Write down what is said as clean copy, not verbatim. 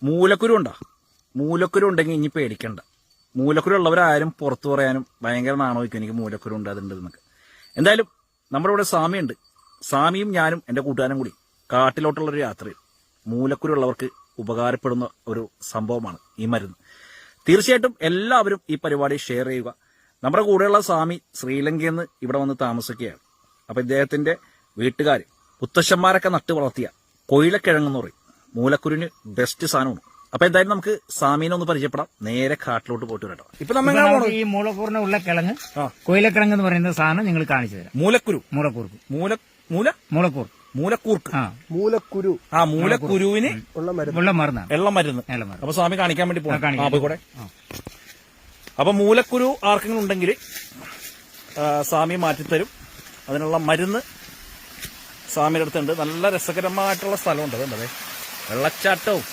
മൂലക്കുരു ഉണ്ടോ? മൂലക്കുരു ഉണ്ടെങ്കിൽ ഇനി പേടിക്കണ്ട. മൂലക്കുരു ഉള്ളവരാരും പുറത്തു പറയാനും ഭയങ്കര നാണോയ്ക്കും എനിക്ക് മൂലക്കുരു ഉണ്ട് അതുണ്ട് എന്നൊക്കെ. എന്തായാലും നമ്മുടെ ഇവിടെ സ്വാമിയുണ്ട്. സ്വാമിയും ഞാനും എൻ്റെ കൂട്ടുകാരും കൂടി കാട്ടിലോട്ടുള്ളൊരു യാത്രയിൽ മൂലക്കുരു ഉള്ളവർക്ക് ഉപകാരപ്പെടുന്ന ഒരു സംഭവമാണ് ഈ മരുന്ന്. തീർച്ചയായിട്ടും എല്ലാവരും ഈ പരിപാടി ഷെയർ ചെയ്യുക. നമ്മുടെ കൂടെയുള്ള സ്വാമി ശ്രീലങ്കയിൽ നിന്ന് ഇവിടെ വന്ന് താമസിക്കുകയാണ്. അപ്പം ഇദ്ദേഹത്തിന്റെ വീട്ടുകാർ മുത്തശ്ശന്മാരൊക്കെ നട്ടു വളർത്തിയ കൊയിലക്കിഴങ്ങെന്ന് പറയും. മൂലക്കുരുവിന് ബെസ്റ്റ് സാധനമാണ്. അപ്പൊ എന്തായാലും നമുക്ക് സ്വാമീനെ ഒന്ന് പരിചയപ്പെടാം. നേരെ കാട്ടിലോട്ട് പോയിട്ട് വരട്ടോ. ഇപ്പൊ നമ്മൾ ഈ മൂലക്കൂറിന് ഉള്ള കിഴങ്ങ് കൊയിലക്കിഴങ്ങ് എന്ന് പറയുന്ന സാധനം നിങ്ങൾ കാണിച്ചു തരാം. മൂലക്കുരു മൂലക്കൂർക്ക് മൂലക്കൂർ മൂലക്കൂർക്ക് മൂലക്കുരു മൂലക്കുരുവിന് ഉള്ള മരുന്നാണ്. വെള്ളം മരുന്ന്. അപ്പൊ സ്വാമി കാണിക്കാൻ വേണ്ടി പോകൂടെ. അപ്പൊ മൂലക്കുരു ആർക്കെങ്കിലും ഉണ്ടെങ്കിൽ സ്വാമി മാറ്റിത്തരും. അതിനുള്ള മരുന്ന് സ്വാമിയുടെ അടുത്തുണ്ട്. നല്ല രസകരമായിട്ടുള്ള സ്ഥലമുണ്ട്. അതുണ്ടേ വെള്ളച്ചാട്ടവും